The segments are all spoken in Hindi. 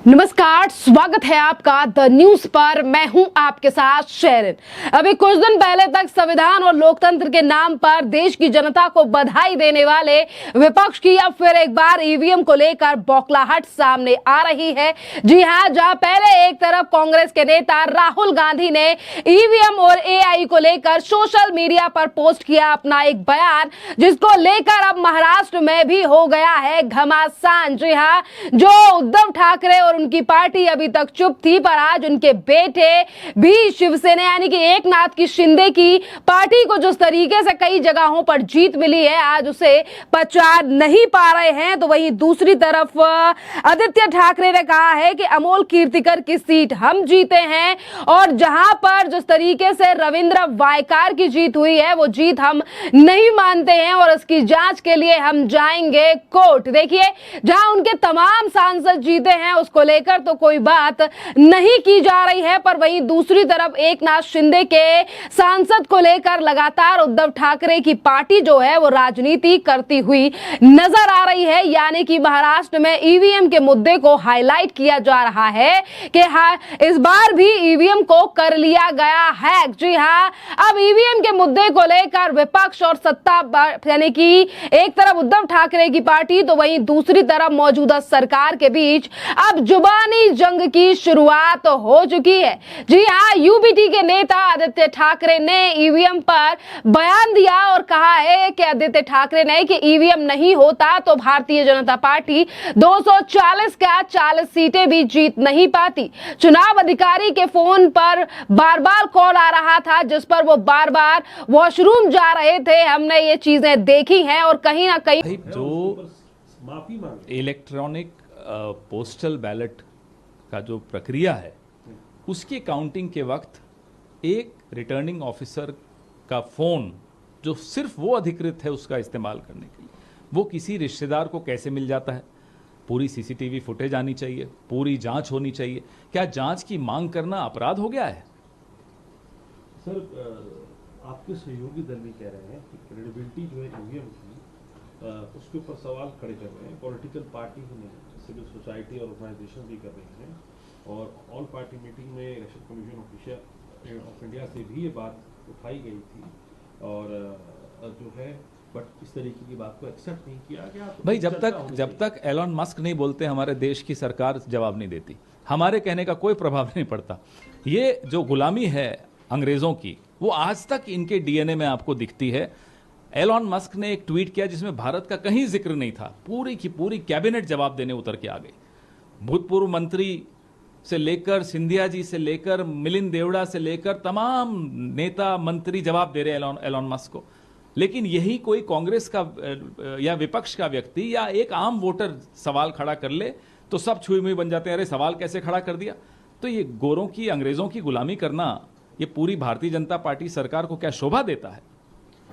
नमस्कार, स्वागत है आपका द न्यूज पर। मैं हूं आपके साथ शेरिन। अभी कुछ दिन पहले तक संविधान और लोकतंत्र के नाम पर देश की जनता को बधाई देने वाले विपक्ष की अब फिर एक बार ईवीएम को लेकर बौखलाहट सामने आ रही है। जी हां, जहां पहले एक तरफ कांग्रेस के नेता राहुल गांधी ने ईवीएम और एआई को लेकर सोशल मीडिया पर पोस्ट किया अपना एक बयान, जिसको लेकर अब महाराष्ट्र में भी हो गया है घमासान। जी हां, जो उद्धव ठाकरे और उनकी पार्टी अभी तक चुप थी, पर आज उनके बेटे भी शिवसेना यानी कि एकनाथ की शिंदे की पार्टी को जिस तरीके से कई जगहों पर जीत मिली है, आज उसे पचा नहीं पा रहे हैं। तो वहीं दूसरी तरफ आदित्य ठाकरे ने कहा है कि अमोल कीर्तिकर की सीट हम जीते हैं, और जहां पर जिस तरीके से रविंद्र वायकार की जीत हुई है, वो जीत हम नहीं मानते हैं और इसकी जांच के लिए हम जाएंगे कोर्ट। देखिए, जहां उनके तमाम सांसद जीते हैं उसको लेकर तो कोई बात नहीं की जा रही है, पर वहीं दूसरी तरफ एकनाथ शिंदे के सांसद को लेकर लगातार उद्धव ठाकरे की पार्टी जो है वो राजनीति करती हुई नजर आ रही है। यानी कि महाराष्ट्र में ईवीएम के मुद्दे को हाईलाइट किया जा रहा है कि इस बार भी ईवीएम को कर लिया गया है। जी हां, अब ईवीएम के मुद्दे को लेकर विपक्ष और सत्ता यानी कि एक तरफ उद्धव ठाकरे की पार्टी तो वहीं दूसरी तरफ मौजूदा सरकार के बीच अब जुबानी जंग की शुरुआत हो चुकी है। जी हां, यूबीटी के नेता आदित्य ठाकरे ने ईवीएम पर बयान दिया और कहा है कि आदित्य ठाकरे ने कि ईवीएम नहीं होता तो भारतीय जनता पार्टी 240 का 40 सीटें भी जीत नहीं पाती। चुनाव अधिकारी के फोन पर बार बार कॉल आ रहा था, जिस पर वो बार बार वॉशरूम जा रहे थे। हमने ये चीजें देखी हैं और कहीं ना कहीं जो इलेक्ट्रॉनिक पोस्टल बैलेट का जो प्रक्रिया है, उसकी काउंटिंग के वक्त एक रिटर्निंग ऑफिसर का फ़ोन जो सिर्फ वो अधिकृत है उसका इस्तेमाल करने के लिए, वो किसी रिश्तेदार को कैसे मिल जाता है? पूरी सीसीटीवी फुटेज आनी चाहिए, पूरी जांच होनी चाहिए। क्या जांच की मांग करना अपराध हो गया है? सर, आपके सहयोगी दल भी कह रहे हैं कि क्रेडिबिलिटी जो है ईवीएम की उसके ऊपर सवाल खड़े कर रहे हैं। पॉलिटिकल पार्टी ही नहीं, सिविल सोसाइटी और ऑर्गेनाइजेशन भी कर रही हैं, और ऑल पार्टी मीटिंग में इलेक्शन कमीशन ऑफ इंडिया से भी ये बात उठाई गई थी, और जो है बट इस तरीके की बात को एक्सेप्ट नहीं किया गया। तो भाई, जब तक एलन मस्क नहीं बोलते, हमारे देश की सरकार जवाब नहीं देती, हमारे कहने का कोई प्रभाव नहीं पड़ता। ये जो गुलामी है अंग्रेजों की, वो आज तक इनके डीएनए में आपको दिखती है। एलन मस्क ने एक ट्वीट किया जिसमें भारत का कहीं जिक्र नहीं था, पूरी की पूरी कैबिनेट जवाब देने उतर के आ गई। भूतपूर्व मंत्री से लेकर सिंधिया जी से लेकर मिलिंद देवड़ा से लेकर तमाम नेता मंत्री जवाब दे रहे एलन मस्क को। लेकिन यही कोई कांग्रेस का या विपक्ष का व्यक्ति या एक आम वोटर सवाल खड़ा कर ले तो सब छुई मुई बन जाते हैं, अरे सवाल कैसे खड़ा कर दिया? तो ये गोरों की, अंग्रेजों की गुलामी करना ये पूरी भारतीय जनता पार्टी सरकार को क्या शोभा देता है?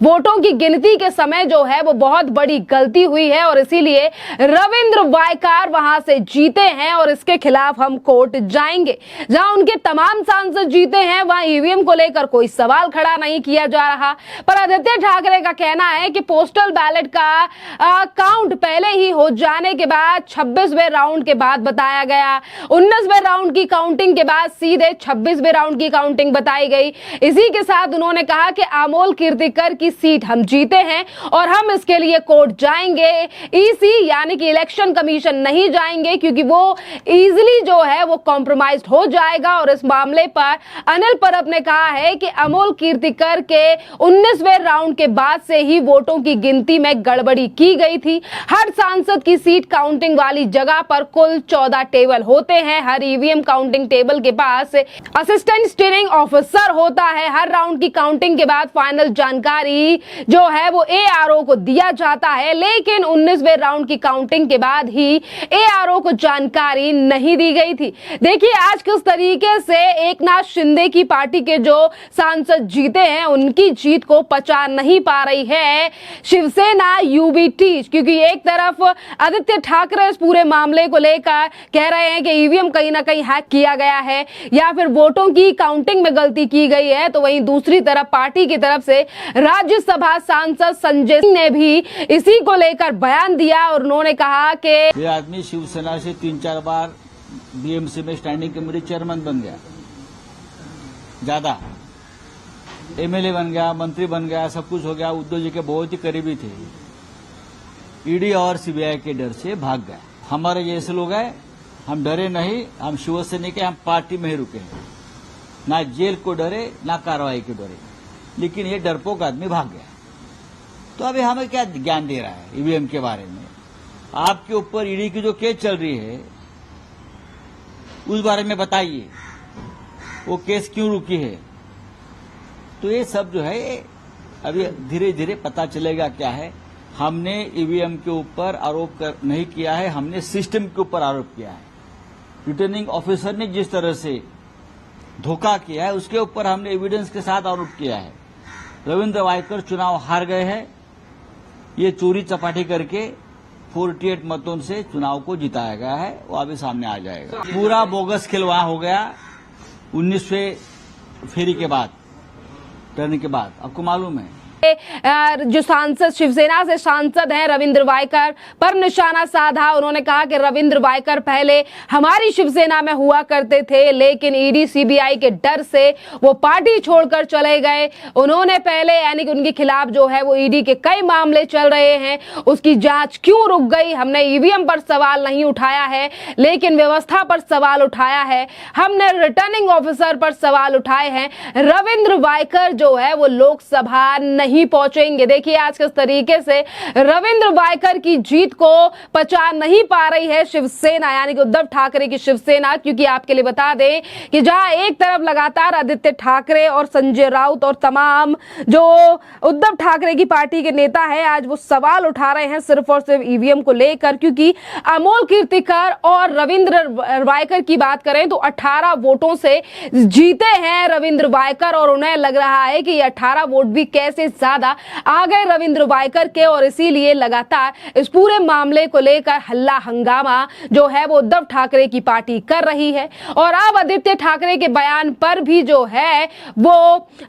वोटों की गिनती के समय जो है वो बहुत बड़ी गलती हुई है और इसीलिए रविंद्र वायकार वहां से जीते हैं और इसके खिलाफ हम कोर्ट जाएंगे। जहां उनके तमाम सांसद जीते हैं वहां ईवीएम को लेकर कोई सवाल खड़ा नहीं किया जा रहा, पर आदित्य ठाकरे का कहना है कि पोस्टल बैलेट का काउंट पहले ही हो जाने के बाद 26वें राउंड के बाद बताया गया, 19वें राउंड की काउंटिंग के बाद सीधे 26वें राउंड की काउंटिंग बताई गई। इसी के साथ उन्होंने कहा कि अमोल कीर्तिकर की सीट हम जीते हैं और हम इसके लिए कोर्ट जाएंगे। ईसी यानी कि इलेक्शन कमीशन नहीं जाएंगे, क्योंकि वो इजीली जो है वो कॉम्प्रोमाइज हो जाएगा। और इस मामले पर अनिल परब ने कहा है कि अमोल कीर्तिकर के 19वें राउंड के बाद से ही वोटों की गिनती में गड़बड़ी की गई थी। हर सांसद की सीट काउंटिंग वाली जगह पर कुल 14 टेबल होते हैं। हर ईवीएम काउंटिंग टेबल के पास असिस्टेंट स्टीयरिंग ऑफिसर होता है। हर राउंड की काउंटिंग के बाद फाइनल जानकारी जो है वो एआरओ को दिया जाता है, लेकिन 19वें राउंड की काउंटिंग के बाद ही एआरओ को जानकारी नहीं दी गई थी। देखिए, आज किस तरीके से एकनाथ शिंदे की पार्टी के जो सांसद जीते हैं उनकी जीत को पचा नहीं पा रही है शिवसेना यूबीटी, क्योंकि एक तरफ आदित्य ठाकरे इस पूरे मामले को लेकर कह रहे हैं कि ईवीएम कहीं ना कहीं हैक किया गया है या फिर वोटों की काउंटिंग में गलती की गई है, तो वहीं दूसरी तरफ पार्टी की तरफ से राज्यसभा सांसद संजय सिंह ने भी इसी को लेकर बयान दिया और उन्होंने कहा कि ये आदमी शिवसेना से 3-4 बार बीएमसी में स्टैंडिंग कमेटी चेयरमैन बन गया, ज्यादा एमएलए बन गया, मंत्री बन गया, सब कुछ हो गया। उद्धव जी के बहुत ही करीबी थे। ईडी और सीबीआई के डर से भाग गया। हमारे जैसे लोग हैं, हम डरे नहीं, हम शिवसेना के, हम पार्टी में ही रुके हैं, ना जेल को डरे ना कार्रवाई को डरे। लेकिन ये डरपोक आदमी भाग गया। तो अभी हमें क्या ज्ञान दे रहा है ईवीएम के बारे में? आपके ऊपर ईडी की जो केस चल रही है उस बारे में बताइए, वो केस क्यों रुकी है? तो ये सब जो है अभी धीरे धीरे पता चलेगा क्या है। हमने ईवीएम के ऊपर आरोप नहीं किया है, हमने सिस्टम के ऊपर आरोप किया है। रिटर्निंग ऑफिसर ने जिस तरह से धोखा किया है उसके ऊपर हमने एविडेंस के साथ आरोप किया है। रविंद्र वायकर चुनाव हार गए हैं, ये चोरी चपाटी करके 48 मतों से चुनाव को जिताया गया है, वो अभी सामने आ जाएगा। पूरा बोगस खेल वहां हो गया 19वें फेरी के बाद, टर्न के बाद। आपको मालूम है जो सांसद शिवसेना से सांसद हैं रविंद्र वायकर पर निशाना साधा। उन्होंने कहा कि रविंद्र वायकर पहले हमारी शिवसेना में हुआ करते थे, लेकिन ईडी सीबीआई के डर से वो पार्टी छोड़कर चले गए। उन्होंने पहले यानी कि उनके खिलाफ जो है वो ईडी के कई मामले चल रहे हैं, उसकी जांच क्यों रुक गई? हमने ईवीएम पर सवाल नहीं उठाया है, लेकिन व्यवस्था पर सवाल उठाया है। हमने रिटर्निंग ऑफिसर पर सवाल उठाए हैं। रविंद्र वायकर जो है वो लोकसभा नहीं पहुंचेंगे। देखिए आज किस तरीके से रविंद्र वायकर की जीत को पचा नहीं पा रही है शिवसेना, यानी कि उद्धव ठाकरे की शिवसेना। क्योंकि आपके लिए बता दें कि जहां एक तरफ लगातार आदित्य ठाकरे और संजय राउत और तमाम जो उद्धव ठाकरे की पार्टी के नेता है, आज वो सवाल उठा रहे हैं सिर्फ और सिर्फ ईवीएम को लेकर। क्योंकि अमोल कीर्तिकर और रविंद्र वायकर की बात करें तो 18 वोटों से जीते हैं रविंद्र वायकर, और उन्हें लग रहा है कि ये 18 वोट भी कैसे ज्यादा आ गए रविंद्र वायकर के, और इसीलिए लगातार इस पूरे मामले को लेकर हल्ला हंगामा जो है वो उद्धव ठाकरे की पार्टी कर रही है। और अब आदित्य ठाकरे के बयान पर भी जो है वो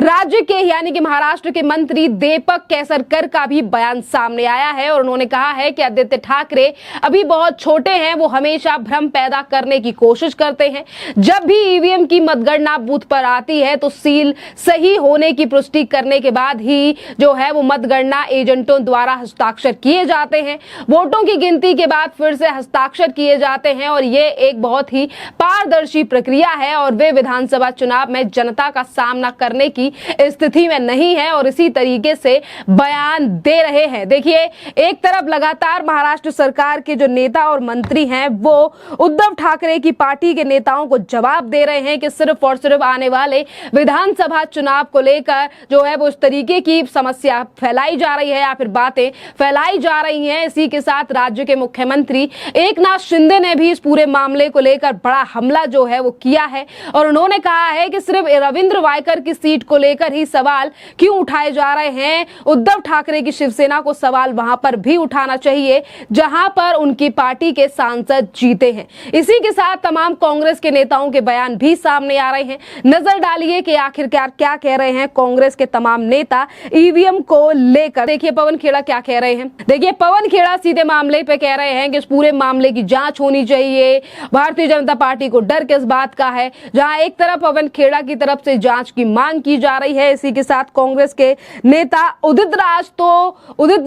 राज्य के यानी कि महाराष्ट्र के मंत्री दीपक केसरकर का भी बयान सामने आया है, और उन्होंने कहा है कि आदित्य ठाकरे अभी बहुत छोटे हैं, वो हमेशा भ्रम पैदा करने की कोशिश करते हैं। जब भी ईवीएम की मतगणना बूथ पर आती है तो सील सही होने की पुष्टि करने के बाद ही जो है वो मतगणना एजेंटों द्वारा हस्ताक्षर किए जाते हैं। वोटों की गिनती के बाद फिर से हस्ताक्षर किए जाते हैं, और ये एक बहुत ही पारदर्शी प्रक्रिया है, और वे विधानसभा चुनाव में जनता का सामना करने की स्थिति में नहीं है, और इसी तरीके से बयान दे रहे हैं। देखिए एक तरफ लगातार महाराष्ट्र सरकार के जो नेता और मंत्री हैं वो उद्धव ठाकरे की पार्टी के नेताओं को जवाब दे रहे हैं कि सिर्फ और सिर्फ आने वाले विधानसभा चुनाव को लेकर जो है वो इस तरीके की समस्या फैलाई जा रही है या फिर बातें फैलाई जा रही हैं। इसी के साथ राज्य के मुख्यमंत्री एकनाथ शिंदे ने भी इस पूरे मामले को लेकर बड़ा हमला जो है वो किया है, और उन्होंने कहा है कि सिर्फ रविंद्र वायकर की सीट को लेकर ही सवाल क्यों उठाए जा रहे हैं। उद्धव ठाकरे की शिवसेना को सवाल वहां पर भी उठाना चाहिए जहां पर उनकी पार्टी के सांसद जीते हैं। इसी के साथ तमाम कांग्रेस के नेताओं के बयान भी सामने आ रहे हैं। नजर डालिए कि आखिरकार क्या कह रहे हैं कांग्रेस के तमाम नेता ईवीएम को लेकर। देखिए पवन खेड़ा क्या कह रहे हैं। देखिए पवन खेड़ा सीधे मामले पे कह रहे हैं कि इस पूरे मामले की जांच होनी चाहिए। भारतीय जनता पार्टी को डर किस बात का है, जहां एक तरफ पवन खेड़ा की तरफ से जांच की मांग की जा रही है। इसी के साथ कांग्रेस के नेता उदित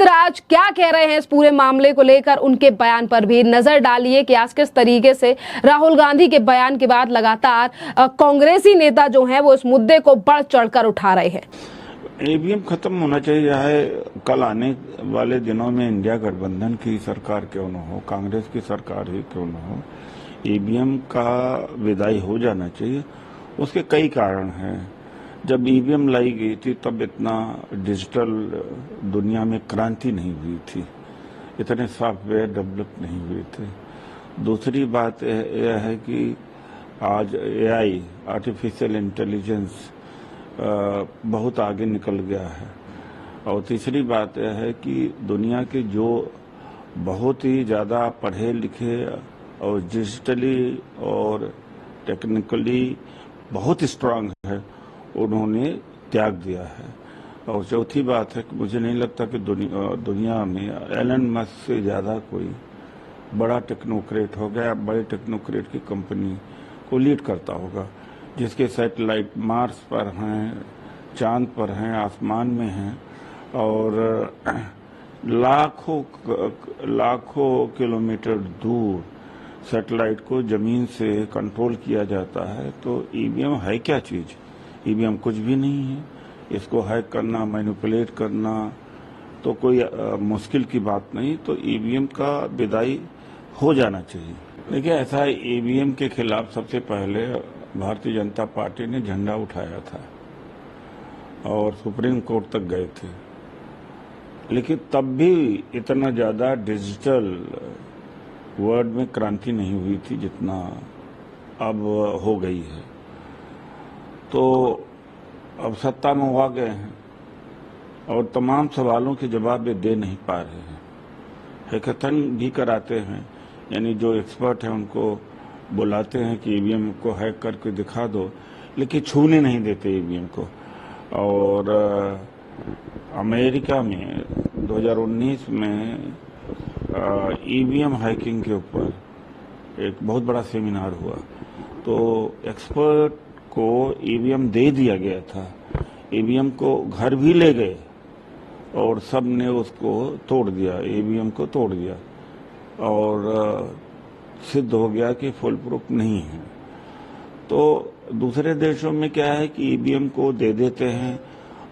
राज क्या कह रहे हैं इस पूरे मामले को लेकर, उनके बयान पर भी नजर डालिए कि आज किस तरीके से राहुल गांधी के बयान के बाद लगातार कांग्रेसी नेता जो है वो इस मुद्दे को बढ़ चढ़कर उठा रहे हैं। ईवीएम खत्म होना चाहिए, चाहे कल आने वाले दिनों में इंडिया गठबंधन की सरकार क्यों न हो, कांग्रेस की सरकार ही क्यों न हो, ईवीएम का विदाई हो जाना चाहिए। उसके कई कारण हैं। जब ईवीएम लाई गई थी तब इतना डिजिटल दुनिया में क्रांति नहीं हुई थी, इतने सॉफ्टवेयर डेवलप नहीं हुए थे। दूसरी बात यह है कि आज एआई आर्टिफिशियल इंटेलिजेंस बहुत आगे निकल गया है। और तीसरी बात यह है कि दुनिया के जो बहुत ही ज़्यादा पढ़े लिखे और डिजिटली और टेक्निकली बहुत स्ट्रांग है, उन्होंने त्याग दिया है। और चौथी बात है कि मुझे नहीं लगता कि दुनिया में एलन मस्क से ज़्यादा कोई बड़ा टेक्नोक्रेट हो गया, बड़े टेक्नोक्रेट की कंपनी को लीड करता होगा, जिसके सैटेलाइट मार्स पर हैं, चांद पर हैं, आसमान में हैं और लाखों किलोमीटर दूर सैटेलाइट को जमीन से कंट्रोल किया जाता है। तो ईवीएम है क्या चीज? ईवीएम कुछ भी नहीं है। इसको हैक करना, मैनिपुलेट करना तो कोई मुश्किल की बात नहीं। तो ईवीएम का विदाई हो जाना चाहिए। देखिए, ऐसा है, ईवीएम के खिलाफ सबसे पहले भारतीय जनता पार्टी ने झंडा उठाया था और सुप्रीम कोर्ट तक गए थे, लेकिन तब भी इतना ज्यादा डिजिटल वर्ल्ड में क्रांति नहीं हुई थी जितना अब हो गई है। तो अब सत्ता में आ गए हैं और तमाम सवालों के जवाब वे दे नहीं पा रहे हैं। हैकाथन भी कराते हैं, यानी जो एक्सपर्ट हैं उनको बुलाते हैं कि ईवीएम को हैक करके दिखा दो, लेकिन छूने नहीं देते ईवीएम को। और अमेरिका में 2019 में ईवीएम हैकिंग के ऊपर एक बहुत बड़ा सेमिनार हुआ, तो एक्सपर्ट को ईवीएम दे दिया गया था। ईवीएम को घर भी ले गए और सब ने उसको तोड़ दिया, ईवीएम को तोड़ दिया और सिद्ध हो गया कि फुल प्रूफ नहीं है। तो दूसरे देशों में क्या है कि ईवीएम को दे देते हैं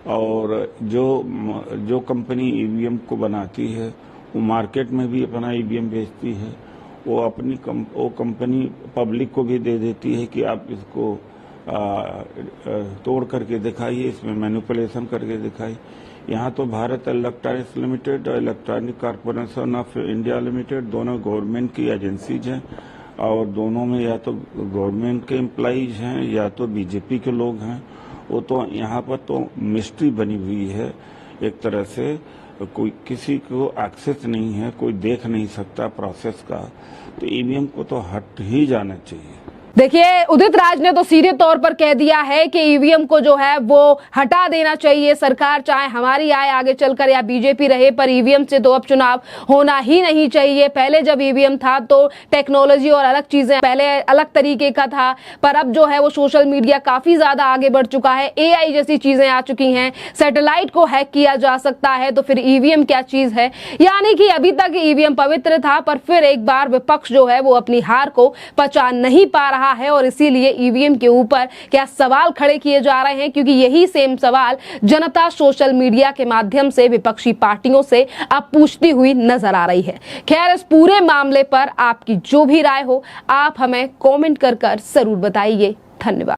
और जो कंपनी ईवीएम को बनाती है वो मार्केट में भी अपना ईवीएम बेचती है। वो कंपनी पब्लिक को भी दे देती है कि आप इसको तोड़ करके दिखाइए, इसमें मैनिपुलेशन करके दिखाइए। यहाँ तो भारत इलेक्ट्रॉनिक्स लिमिटेड और electronic corporation of India limited दोनों गवर्नमेंट की एजेंसीज हैं और दोनों में या तो गवर्नमेंट के एम्प्लॉइज हैं या तो बीजेपी के लोग हैं। वो तो यहाँ पर तो मिस्ट्री बनी हुई है एक तरह से, कोई किसी को एक्सेस नहीं है, कोई देख नहीं सकता प्रोसेस का। तो ईवीएम को तो हट ही जाना चाहिए। देखिए, उदित राज ने तो सीधे तौर पर कह दिया है कि ईवीएम को जो है वो हटा देना चाहिए सरकार, चाहे हमारी आए आगे चलकर या बीजेपी रहे, पर ईवीएम से तो अब चुनाव होना ही नहीं चाहिए। पहले जब ईवीएम था तो टेक्नोलॉजी और अलग चीजें पहले अलग तरीके का था, पर अब जो है वो सोशल मीडिया काफी ज्यादा आगे बढ़ चुका है, एआई जैसी चीजें आ चुकी हैं, सैटेलाइट को हैक किया जा सकता है, तो फिर ईवीएम क्या चीज है। यानी कि अभी तक ईवीएम पवित्र था, पर फिर एक बार विपक्ष जो है वो अपनी हार को पचा नहीं पा रहा है और इसीलिए ईवीएम के ऊपर क्या सवाल खड़े किए जा रहे हैं, क्योंकि यही सेम सवाल जनता सोशल मीडिया के माध्यम से विपक्षी पार्टियों से अब पूछती हुई नजर आ रही है। खैर, इस पूरे मामले पर आपकी जो भी राय हो आप हमें कमेंट कर जरूर बताइए। धन्यवाद।